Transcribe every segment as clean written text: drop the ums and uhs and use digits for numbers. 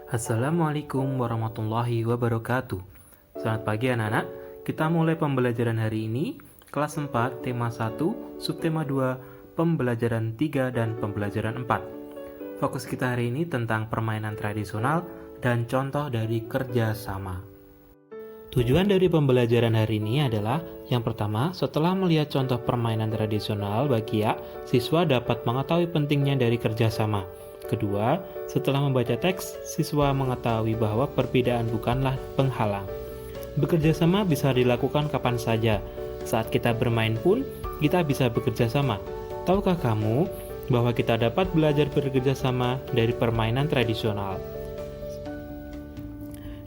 Assalamualaikum warahmatullahi wabarakatuh. Selamat pagi anak-anak. Kita mulai pembelajaran hari ini, kelas 4, tema 1, subtema 2, pembelajaran 3 dan pembelajaran 4. Fokus kita hari ini tentang permainan tradisional dan contoh dari kerjasama. Tujuan dari pembelajaran hari ini adalah yang pertama, setelah melihat contoh permainan tradisional bakia, siswa dapat mengetahui pentingnya dari kerjasama. Kedua, setelah membaca teks, siswa mengetahui bahwa perbedaan bukanlah penghalang. Bekerja sama bisa dilakukan kapan saja. Saat kita bermain pun, kita bisa bekerja sama. Tahukah kamu bahwa kita dapat belajar bekerja sama dari permainan tradisional?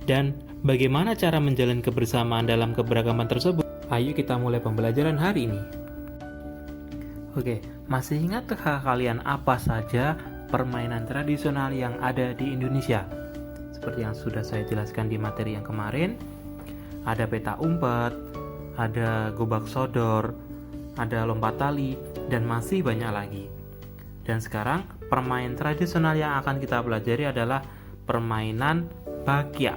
Dan bagaimana cara menjalin kebersamaan dalam keberagaman tersebut? Ayo kita mulai pembelajaran hari ini. Oke, masih ingatkah kalian apa saja permainan tradisional yang ada di Indonesia? Seperti yang sudah saya jelaskan di materi yang kemarin, ada peta umpet, ada gobak sodor, ada lompat tali, dan masih banyak lagi. Dan sekarang, permainan tradisional yang akan kita pelajari adalah permainan bakia.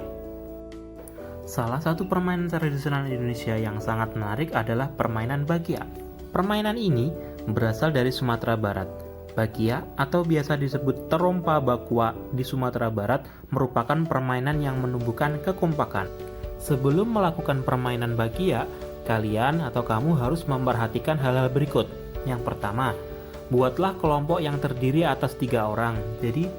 Salah satu permainan tradisional Indonesia yang sangat menarik adalah permainan bakia. Permainan ini berasal dari Sumatera Barat. Bakia atau biasa disebut terompa bakwa di Sumatera Barat merupakan permainan yang menumbuhkan kekompakan. Sebelum melakukan permainan bakia, kalian atau kamu harus memperhatikan hal-hal berikut. Yang pertama, buatlah kelompok yang terdiri atas 3 orang. Jadi,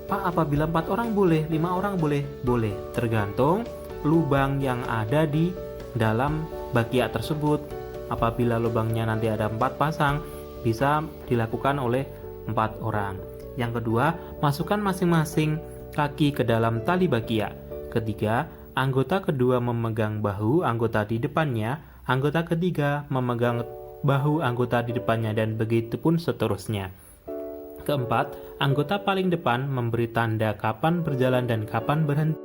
Pak, apabila 4 orang boleh, 5 orang boleh? Boleh, tergantung lubang yang ada di dalam bakia tersebut. Apabila lubangnya nanti ada 4 pasang, bisa dilakukan oleh 4 orang. Yang kedua, masukkan masing-masing kaki ke dalam tali bakia. Ketiga, anggota kedua memegang bahu anggota di depannya, anggota ketiga memegang bahu anggota di depannya, dan begitu pun seterusnya. Keempat, anggota paling depan memberi tanda kapan berjalan dan kapan berhenti.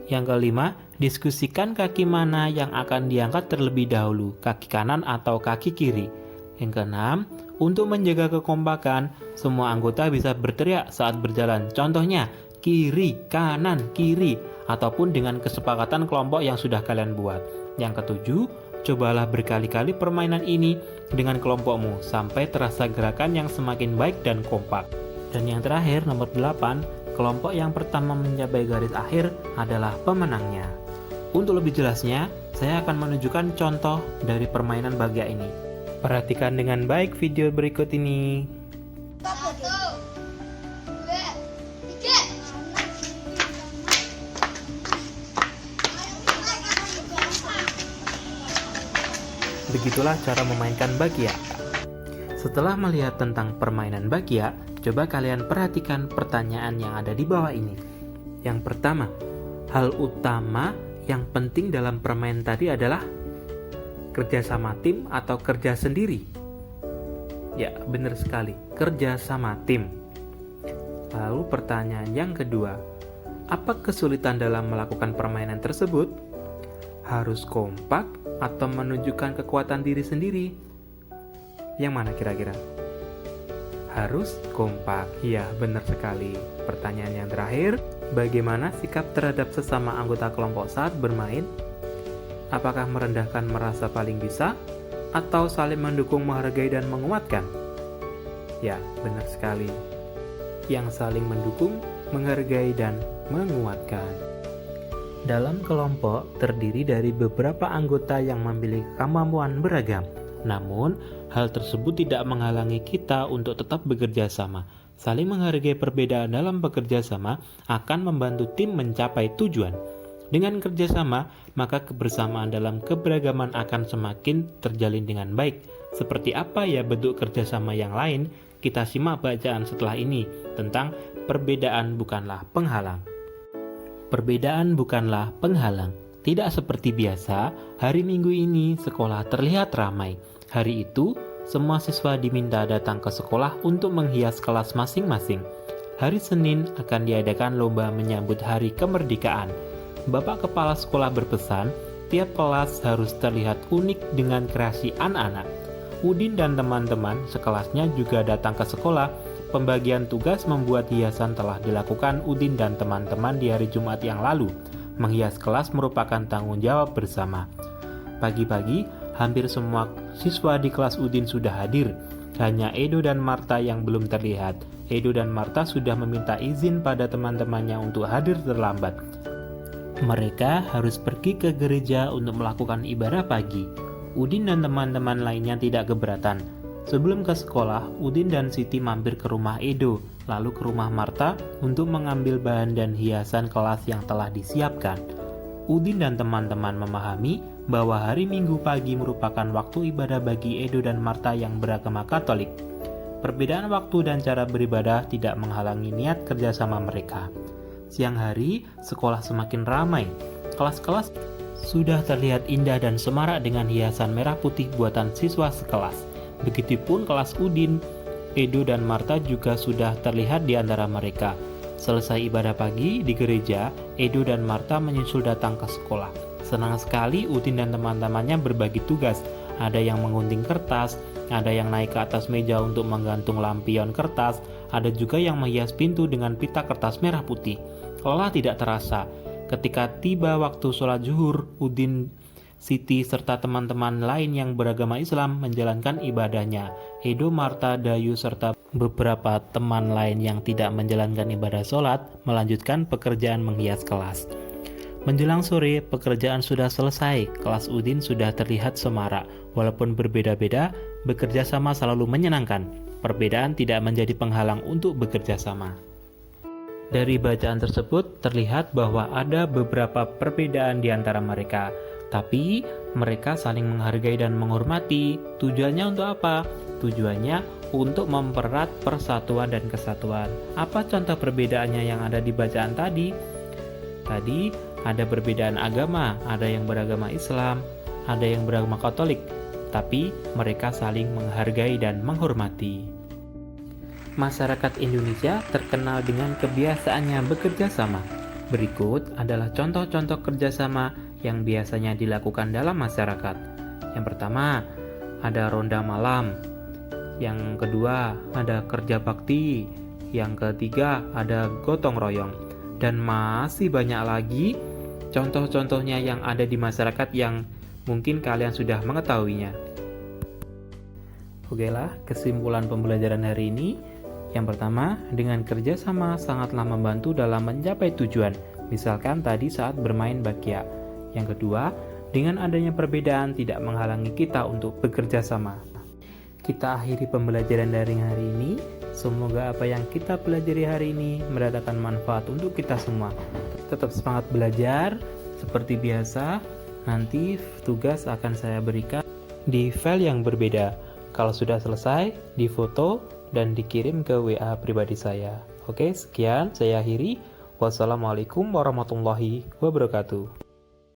Yang kelima, diskusikan kaki mana yang akan diangkat terlebih dahulu, kaki kanan atau kaki kiri. Yang keenam, untuk menjaga kekompakan, semua anggota bisa berteriak saat berjalan. Contohnya, kiri, kanan, kiri, ataupun dengan kesepakatan kelompok yang sudah kalian buat. Yang ketujuh, cobalah berkali-kali permainan ini dengan kelompokmu sampai terasa gerakan yang semakin baik dan kompak. Dan yang terakhir, nomor 8, kelompok yang pertama mencapai garis akhir adalah pemenangnya. Untuk lebih jelasnya, saya akan menunjukkan contoh dari permainan bakia ini. Perhatikan dengan baik video berikut ini. 1, 2, 3. Begitulah cara memainkan bakia. Setelah melihat tentang permainan bakia, coba kalian perhatikan pertanyaan yang ada di bawah ini. Yang pertama, hal utama yang penting dalam permainan tadi adalah kerja sama tim atau kerja sendiri? Ya, benar sekali, kerja sama tim. Lalu pertanyaan yang kedua, apa kesulitan dalam melakukan permainan tersebut? Harus kompak atau menunjukkan kekuatan diri sendiri? Yang mana kira-kira? Harus kompak. Ya, benar sekali. Pertanyaan yang terakhir, bagaimana sikap terhadap sesama anggota kelompok saat bermain? Apakah merendahkan merasa paling bisa? Atau saling mendukung, menghargai, dan menguatkan? Ya, benar sekali. Yang saling mendukung, menghargai, dan menguatkan. Dalam kelompok terdiri dari beberapa anggota yang memiliki kemampuan beragam. Namun, hal tersebut tidak menghalangi kita untuk tetap bekerja sama. Saling menghargai perbedaan dalam bekerja sama akan membantu tim mencapai tujuan. Dengan kerjasama, maka kebersamaan dalam keberagaman akan semakin terjalin dengan baik. Seperti apa ya bentuk kerjasama yang lain? Kita simak bacaan setelah ini tentang perbedaan bukanlah penghalang. Perbedaan bukanlah penghalang. Tidak seperti biasa, hari Minggu ini sekolah terlihat ramai. Hari itu, semua siswa diminta datang ke sekolah untuk menghias kelas masing-masing. Hari Senin akan diadakan lomba menyambut hari kemerdekaan. Bapak Kepala Sekolah berpesan, tiap kelas harus terlihat unik dengan kreasi anak-anak. Udin dan teman-teman sekelasnya juga datang ke sekolah pembagian tugas membuat hiasan telah dilakukan Udin dan teman-teman di hari Jumat yang lalu. Menghias kelas merupakan tanggung jawab bersama. Pagi-pagi, hampir semua siswa di kelas Udin sudah hadir. Hanya Edo dan Marta yang belum terlihat. Edo dan Marta sudah meminta izin pada teman-temannya untuk hadir terlambat. Mereka harus pergi ke gereja untuk melakukan ibadah pagi. Udin dan teman-teman lainnya tidak keberatan. Sebelum ke sekolah, Udin dan Siti mampir ke rumah Edo, lalu ke rumah Marta untuk mengambil bahan dan hiasan kelas yang telah disiapkan. Udin dan teman-teman memahami bahwa hari Minggu pagi merupakan waktu ibadah bagi Edo dan Marta yang beragama Katolik. Perbedaan waktu dan cara beribadah tidak menghalangi niat kerjasama mereka. Siang hari, sekolah semakin ramai. Kelas-kelas sudah terlihat indah dan semarak dengan hiasan merah putih buatan siswa sekelas. Begitupun kelas Udin, Edo dan Marta juga sudah terlihat di antara mereka. Selesai ibadah pagi di gereja, Edo dan Marta menyusul datang ke sekolah. Senang sekali Udin dan teman-temannya berbagi tugas. Ada yang mengunting kertas, ada yang naik ke atas meja untuk menggantung lampion kertas, ada juga yang menghias pintu dengan pita kertas merah putih. Lelah tidak terasa. Ketika tiba waktu sholat zuhur, Udin, Siti, serta teman-teman lain yang beragama Islam menjalankan ibadahnya. Edo, Marta, Dayu, serta beberapa teman lain yang tidak menjalankan ibadah sholat melanjutkan pekerjaan menghias kelas. Menjelang sore, pekerjaan sudah selesai. Kelas Udin sudah terlihat semarak. Walaupun berbeda-beda, bekerja sama selalu menyenangkan. Perbedaan tidak menjadi penghalang untuk bekerja sama. Dari bacaan tersebut terlihat bahwa ada beberapa perbedaan di antara mereka. Tapi mereka saling menghargai dan menghormati. Tujuannya untuk apa? Tujuannya untuk mempererat persatuan dan kesatuan. Apa contoh perbedaannya yang ada di bacaan tadi? Tadi ada perbedaan agama, ada yang beragama Islam, ada yang beragama Katolik. Tapi mereka saling menghargai dan menghormati. Masyarakat Indonesia terkenal dengan kebiasaannya bekerja sama. Berikut adalah contoh-contoh kerjasama yang biasanya dilakukan dalam masyarakat. Yang pertama, ada ronda malam. Yang kedua, ada kerja bakti. Yang ketiga, ada gotong royong. Dan masih banyak lagi contoh-contohnya yang ada di masyarakat yang mungkin kalian sudah mengetahuinya. Oke lah, kesimpulan pembelajaran hari ini. Yang pertama, dengan kerjasama sangatlah membantu dalam mencapai tujuan. Misalkan tadi saat bermain bakya. Yang kedua, dengan adanya perbedaan tidak menghalangi kita untuk bekerja sama. Kita akhiri pembelajaran daring hari ini. Semoga apa yang kita pelajari hari ini mendatangkan manfaat untuk kita semua. Tetap semangat belajar. Seperti biasa, nanti tugas akan saya berikan di file yang berbeda. Kalau sudah selesai, difoto dan dikirim ke WA pribadi saya. Oke, sekian saya akhiri. Wassalamualaikum warahmatullahi wabarakatuh.